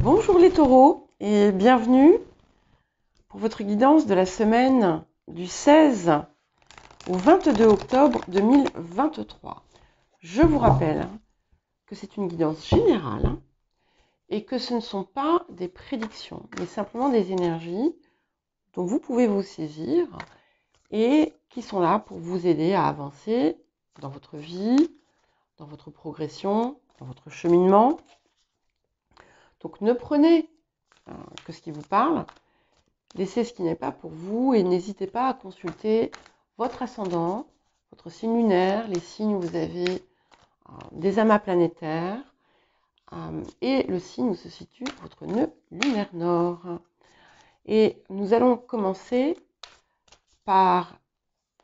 Bonjour les taureaux et bienvenue pour votre guidance de la semaine du 16 au 22 octobre 2023. Je vous rappelle que c'est une guidance générale et que ce ne sont pas des prédictions, mais simplement des énergies dont vous pouvez vous saisir et qui sont là pour vous aider à avancer dans votre vie, dans votre progression, dans votre cheminement. Donc ne prenez que ce qui vous parle, laissez ce qui n'est pas pour vous et n'hésitez pas à consulter votre ascendant, votre signe lunaire, les signes où vous avez des amas planétaires et le signe où se situe votre nœud lunaire nord. Et nous allons commencer par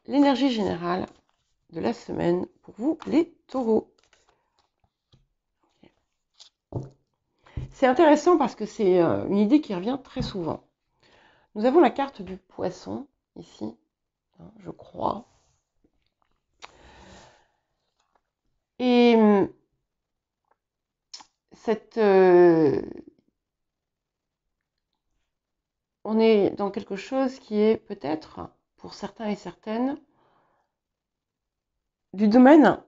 l'énergie générale de la semaine pour vous les taureaux. C'est intéressant parce que c'est une idée qui revient très souvent. Nous avons la carte du poisson ici, je crois. Et on est dans quelque chose qui est peut-être, pour certains et certaines, du domaine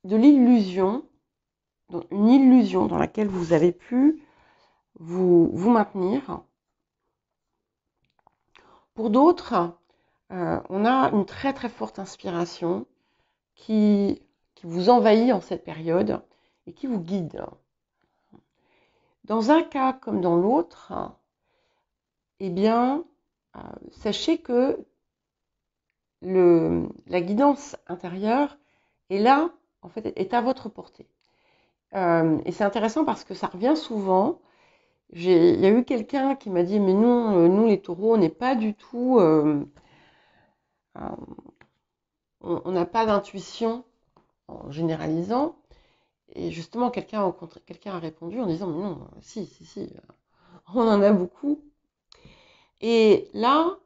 de l'illusion, une illusion dans laquelle vous avez pu vous maintenir. Pour d'autres, on a une très très forte inspiration qui vous envahit en cette période et qui vous guide. Dans un cas comme dans l'autre, eh bien, sachez que la guidance intérieure est là, en fait, est à votre portée. Et c'est intéressant parce que ça revient souvent. Il y a eu quelqu'un qui m'a dit, mais non, nous les taureaux, on n'est pas du tout... on n'a pas d'intuition en généralisant. Et justement, quelqu'un a répondu en disant, mais non, si, on en a beaucoup. Et là,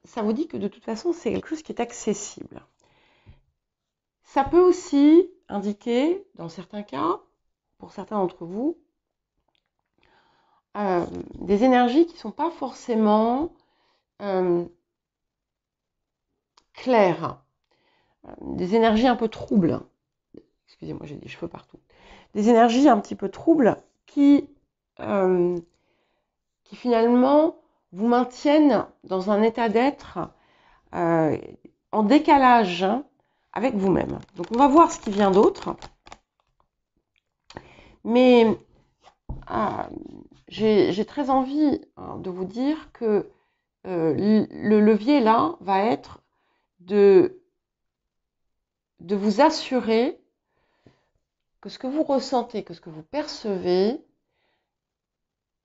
ça vous dit que de toute façon, c'est quelque chose qui est accessible. Ça peut aussi indiquer, dans certains cas, pour certains d'entre vous, des énergies qui ne sont pas forcément claires, des énergies un peu troubles. Excusez-moi, j'ai des cheveux partout. Des énergies un petit peu troubles qui finalement vous maintiennent dans un état d'être en décalage avec vous-même. Donc on va voir ce qui vient d'autre. Mais j'ai très envie de vous dire que le levier là va être de vous assurer que ce que vous ressentez, que ce que vous percevez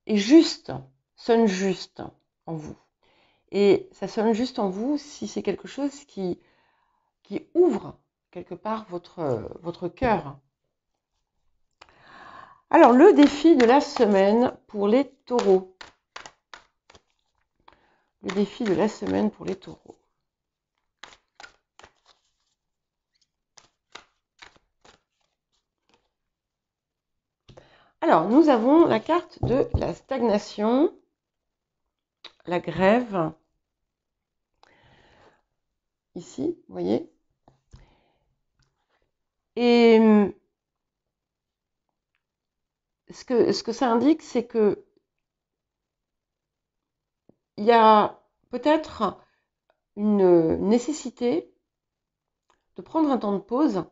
est juste, sonne juste en vous. Et ça sonne juste en vous si c'est quelque chose qui ouvre quelque part votre cœur. Alors, le défi de la semaine pour les taureaux. Le défi de la semaine pour les taureaux. Alors, nous avons la carte de la stagnation, la grève. Ici, vous voyez. Et ce que ça indique, c'est que il y a peut-être une nécessité de prendre un temps de pause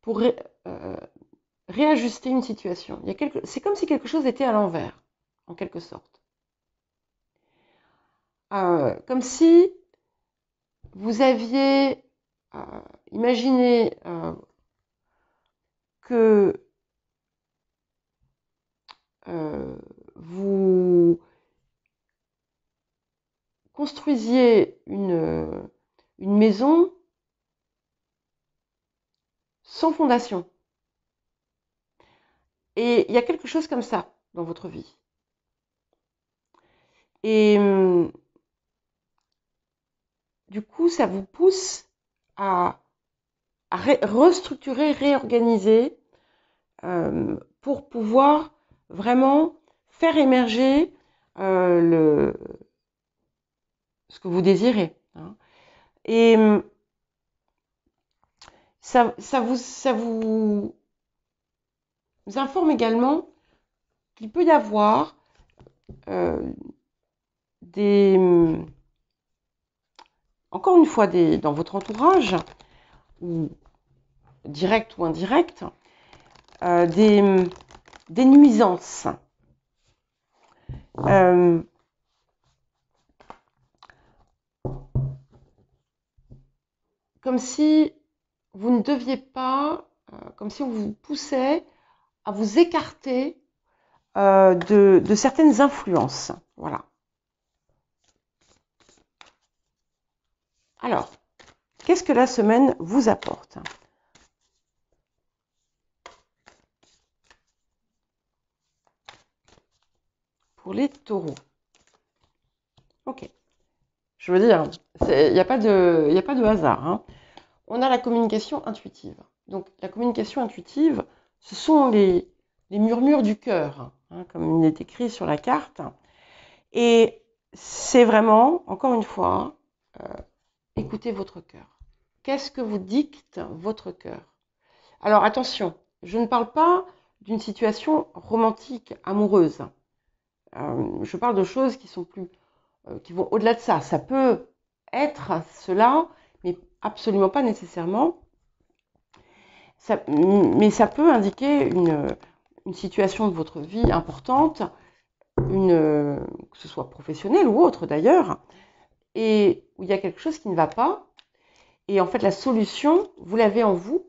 pour réajuster une situation. C'est comme si quelque chose était à l'envers, en quelque sorte. Comme si vous aviez imaginé que vous construisiez une maison sans fondation. Et il y a quelque chose comme ça dans votre vie. Et du coup, ça vous pousse à restructurer, réorganiser pour pouvoir vraiment faire émerger ce que vous désirez. Hein. Et ça vous informe également qu'il peut y avoir encore une fois, dans votre entourage, ou direct ou indirect, des nuisances. Comme si vous ne deviez pas, comme si on vous poussait à vous écarter de certaines influences. Voilà. Alors, qu'est-ce que la semaine vous apporte? Pour les taureaux. Ok. Je veux dire, il n'y a pas de hasard. Hein. On a la communication intuitive. Donc, la communication intuitive, ce sont les murmures du cœur, hein, comme il est écrit sur la carte. Et c'est vraiment, encore une fois, écoutez votre cœur. Qu'est-ce que vous dicte votre cœur? Alors, attention, je ne parle pas d'une situation romantique, amoureuse. Je parle de choses qui sont qui vont au-delà de ça. Ça peut être cela, mais absolument pas nécessairement. Mais ça peut indiquer une situation de votre vie importante, que ce soit professionnelle ou autre d'ailleurs, et où il y a quelque chose qui ne va pas. Et en fait, la solution, vous l'avez en vous,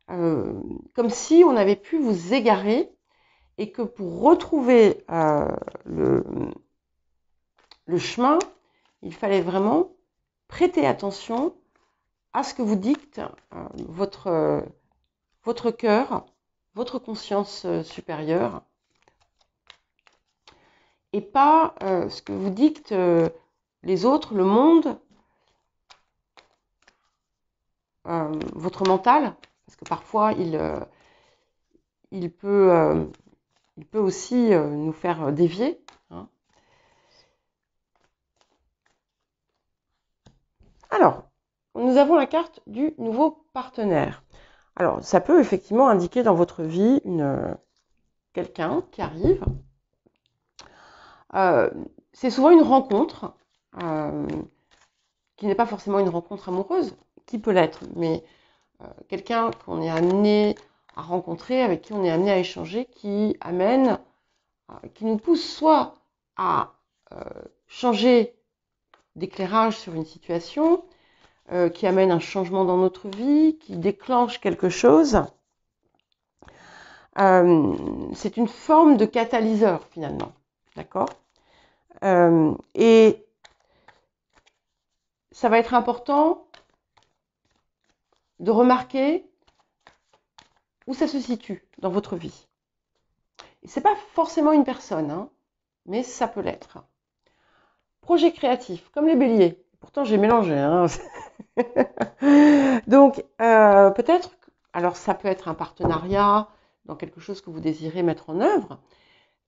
comme si on avait pu vous égarer et que pour retrouver le chemin, il fallait vraiment prêter attention à ce que vous dicte votre cœur, votre conscience supérieure, et pas ce que vous dictent les autres, le monde, votre mental, parce que parfois il peut aussi nous faire dévier. Hein. Alors, nous avons la carte du nouveau partenaire. Alors, ça peut effectivement indiquer dans votre vie quelqu'un qui arrive. C'est souvent une rencontre qui n'est pas forcément une rencontre amoureuse, qui peut l'être, mais quelqu'un qu'on est amené à rencontrer, avec qui on est amené à échanger, qui nous pousse soit à changer d'éclairage sur une situation, qui amène un changement dans notre vie, qui déclenche quelque chose. C'est une forme de catalyseur finalement, d'accord ? Et ça va être important de remarquer où ça se situe dans votre vie. Ce n'est pas forcément une personne, hein, mais ça peut l'être. Projet créatif, comme les béliers. Pourtant, j'ai mélangé. Hein. Donc, peut-être, alors ça peut être un partenariat dans quelque chose que vous désirez mettre en œuvre.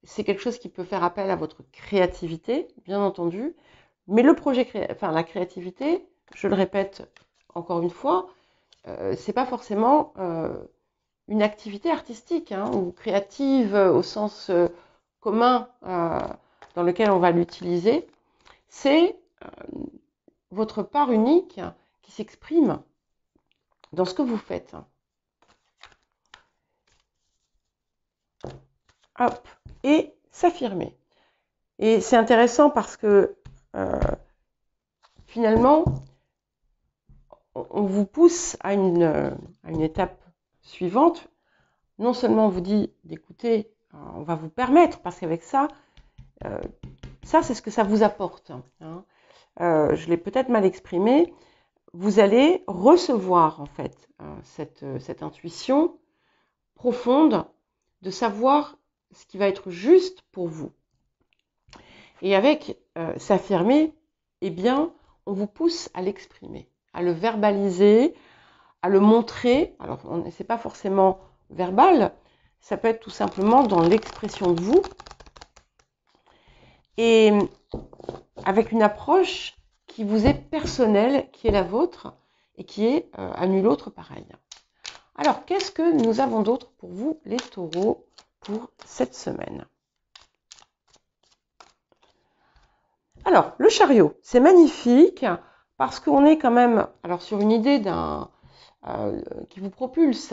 C'est quelque chose qui peut faire appel à votre créativité, bien entendu. Mais le projet, la créativité, je le répète encore une fois, c'est pas forcément une activité artistique hein, ou créative au sens commun dans lequel on va l'utiliser. C'est votre part unique qui s'exprime dans ce que vous faites. Hop, et s'affirmer. Et c'est intéressant parce que finalement, on vous pousse à une étape suivante. Non seulement on vous dit d'écouter, on va vous permettre, parce qu'avec ça, ça c'est ce que ça vous apporte. Hein. Je l'ai peut-être mal exprimé. Vous allez recevoir en fait cette intuition profonde de savoir ce qui va être juste pour vous. Et avec s'affirmer, eh bien, on vous pousse à l'exprimer, à le verbaliser, à le montrer. Alors, ce n'est pas forcément verbal, ça peut être tout simplement dans l'expression de vous et avec une approche qui vous est personnelle, qui est la vôtre et qui est à nul autre pareil. Alors, qu'est-ce que nous avons d'autre pour vous, les taureaux, pour cette semaine? Alors, le chariot, c'est magnifique parce qu'on est quand même sur une idée qui vous propulse,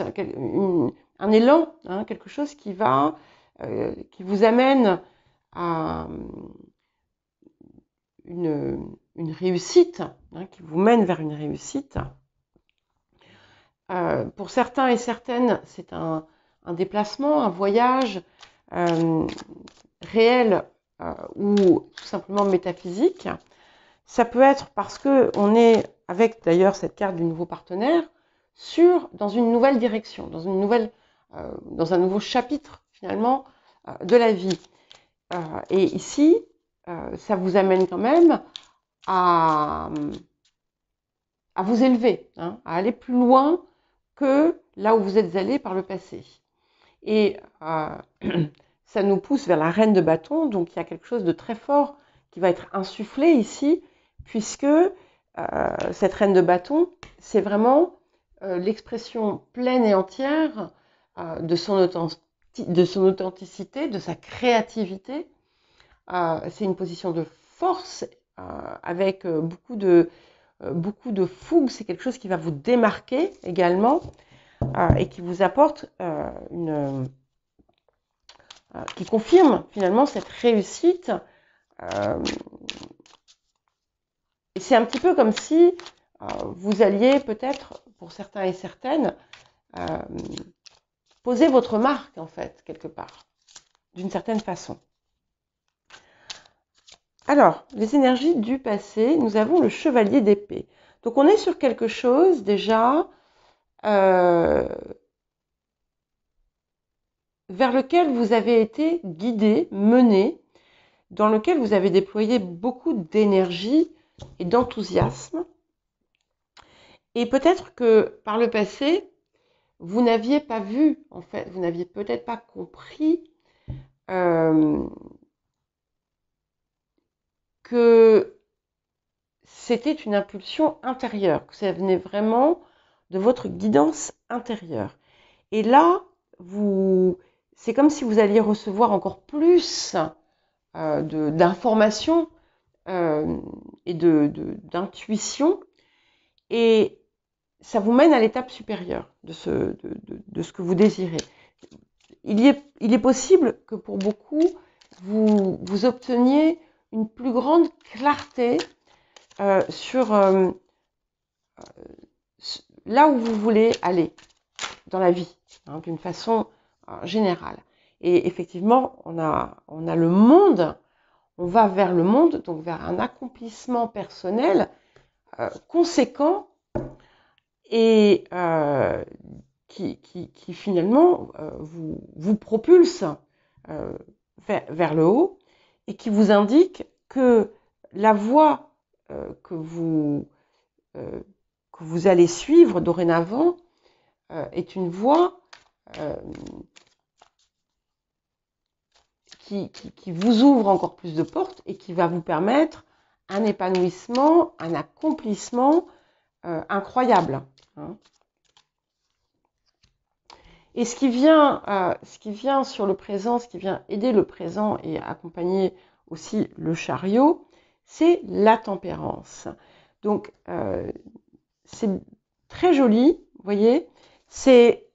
un élan, hein, quelque chose qui vous amène à une réussite, hein, qui vous mène vers une réussite. Pour certains et certaines, c'est un déplacement, un voyage réel ou tout simplement métaphysique. Ça peut être parce qu'on est, avec d'ailleurs cette carte du nouveau partenaire, dans une nouvelle direction, dans un nouveau chapitre finalement de la vie. Et ici, ça vous amène quand même à vous élever, hein, à aller plus loin que là où vous êtes allé par le passé. Et ça nous pousse vers la reine de bâton, donc il y a quelque chose de très fort qui va être insufflé ici, puisque cette reine de bâton, c'est vraiment l'expression pleine et entière de son authenticité, de sa créativité. C'est une position de force avec beaucoup de fougue. C'est quelque chose qui va vous démarquer également et qui vous apporte qui confirme finalement cette réussite. Et c'est un petit peu comme si vous alliez peut-être, pour certains et certaines, poser votre marque en fait, quelque part, d'une certaine façon. Alors, les énergies du passé, nous avons le chevalier d'épée. Donc on est sur quelque chose déjà vers lequel vous avez été guidé, mené, dans lequel vous avez déployé beaucoup d'énergie et d'enthousiasme. Et peut-être que par le passé, vous n'aviez pas vu, en fait, vous n'aviez peut-être pas compris que c'était une impulsion intérieure, que ça venait vraiment de votre guidance intérieure. Et là, c'est comme si vous alliez recevoir encore plus d'informations et d'intuition, et ça vous mène à l'étape supérieure de ce que vous désirez. Il est possible que pour beaucoup, vous obteniez une plus grande clarté sur là où vous voulez aller dans la vie, hein, d'une façon générale. Et effectivement, on a le monde, on va vers le monde, donc vers un accomplissement personnel conséquent et qui finalement vous propulse vers le haut et qui vous indique que la voie que vous allez suivre dorénavant est une voie qui vous ouvre encore plus de portes et qui va vous permettre un épanouissement, un accomplissement incroyable. Hein. Et ce qui vient sur le présent, ce qui vient aider le présent et accompagner aussi le chariot, c'est la tempérance. Donc, c'est très joli, vous voyez, et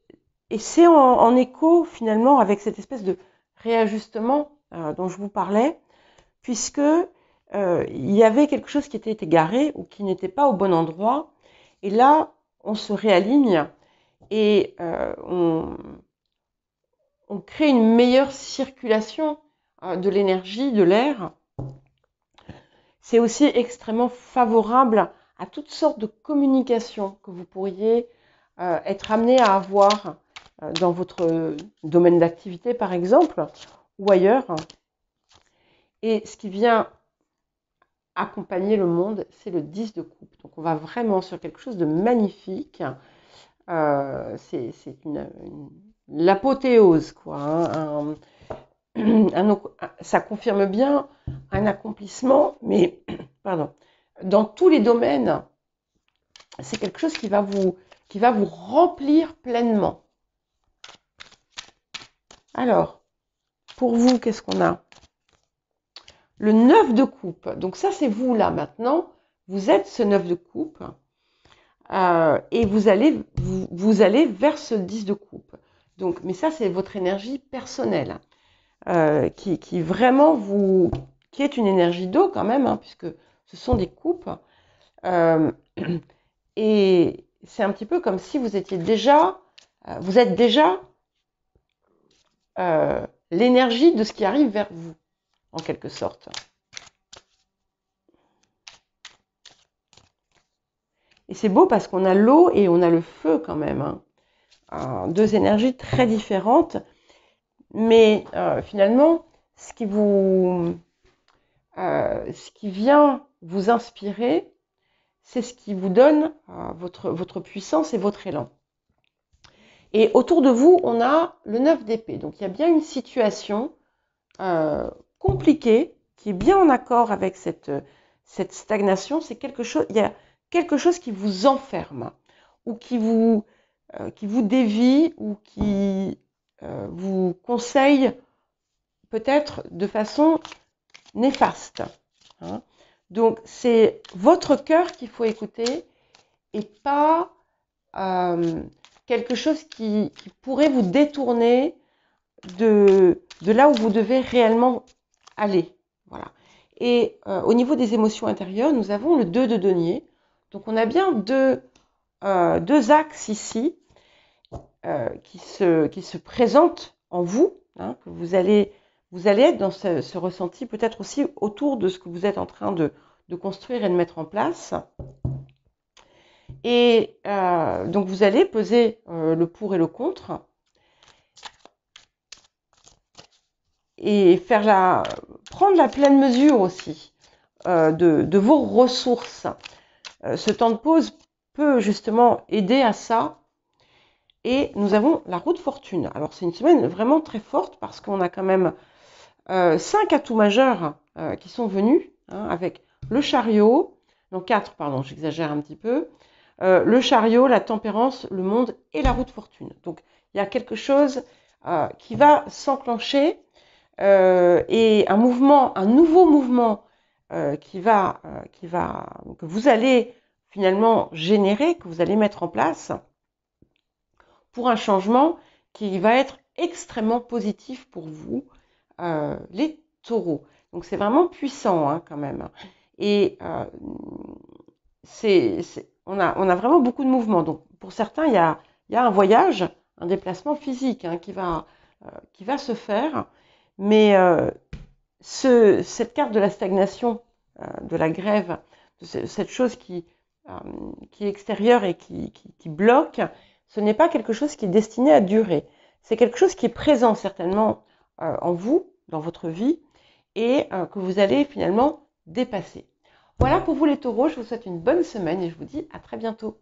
c'est en écho finalement avec cette espèce de réajustement dont je vous parlais, puisque il y avait quelque chose qui était égaré ou qui n'était pas au bon endroit, et là, on se réaligne et on crée une meilleure circulation de l'énergie, de l'air. C'est aussi extrêmement favorable à toutes sortes de communications que vous pourriez être amené à avoir dans votre domaine d'activité, par exemple, ou ailleurs. Et ce qui vient accompagner le monde, c'est le 10 de coupe. Donc on va vraiment sur quelque chose de magnifique. C'est l'apothéose, quoi. Ça confirme bien un accomplissement, mais pardon, dans tous les domaines, c'est quelque chose qui va vous remplir pleinement. Alors, pour vous, qu'est-ce qu'on a? Le 9 de coupe. Donc ça, c'est vous là maintenant. Vous êtes ce 9 de coupe. Et vous allez vers ce 10 de coupe. Donc, mais ça, c'est votre énergie personnelle. Qui vraiment qui est une énergie d'eau quand même, hein, puisque ce sont des coupes. Et c'est un petit peu comme si vous êtes déjà l'énergie de ce qui arrive vers vous, en quelque sorte. Et c'est beau parce qu'on a l'eau et on a le feu quand même, hein. Deux énergies très différentes. Mais finalement, ce qui vient vous inspirer, c'est ce qui vous donne votre puissance et votre élan. Et autour de vous, on a le 9 d'épée. Donc il y a bien une situation compliquée qui est bien en accord avec cette stagnation. C'est il y a quelque chose qui vous enferme ou qui vous dévie ou qui vous conseille peut-être de façon néfaste. Hein. Donc, c'est votre cœur qu'il faut écouter et pas quelque chose qui pourrait vous détourner de là où vous devez réellement aller. Voilà. Et au niveau des émotions intérieures, nous avons le 2 de denier. Donc, on a bien deux axes ici qui se présentent en vous, hein, que vous allez être dans ce ressenti peut-être aussi autour de ce que vous êtes en train de construire et de mettre en place. Et donc vous allez peser le pour et le contre et prendre la pleine mesure aussi de vos ressources. Ce temps de pause peut justement aider à ça. Et nous avons la roue de fortune. Alors c'est une semaine vraiment très forte parce qu'on a quand même 5 atouts majeurs qui sont venus, hein, avec le chariot, non 4 pardon, j'exagère un petit peu, le chariot, la tempérance, le monde et la roue de fortune. Donc il y a quelque chose qui va s'enclencher et un nouveau mouvement que vous allez finalement générer, que vous allez mettre en place pour un changement qui va être extrêmement positif pour vous, les taureaux. Donc c'est vraiment puissant, hein, quand même. Et on a vraiment beaucoup de mouvements. Donc pour certains, il y a un voyage, un déplacement physique, hein, qui va se faire. Mais cette carte de la stagnation, de la grève, de cette chose qui est extérieure et qui bloque, ce n'est pas quelque chose qui est destiné à durer. C'est quelque chose qui est présent certainement en vous, dans votre vie, et que vous allez finalement dépasser. Voilà pour vous les taureaux, je vous souhaite une bonne semaine et je vous dis à très bientôt.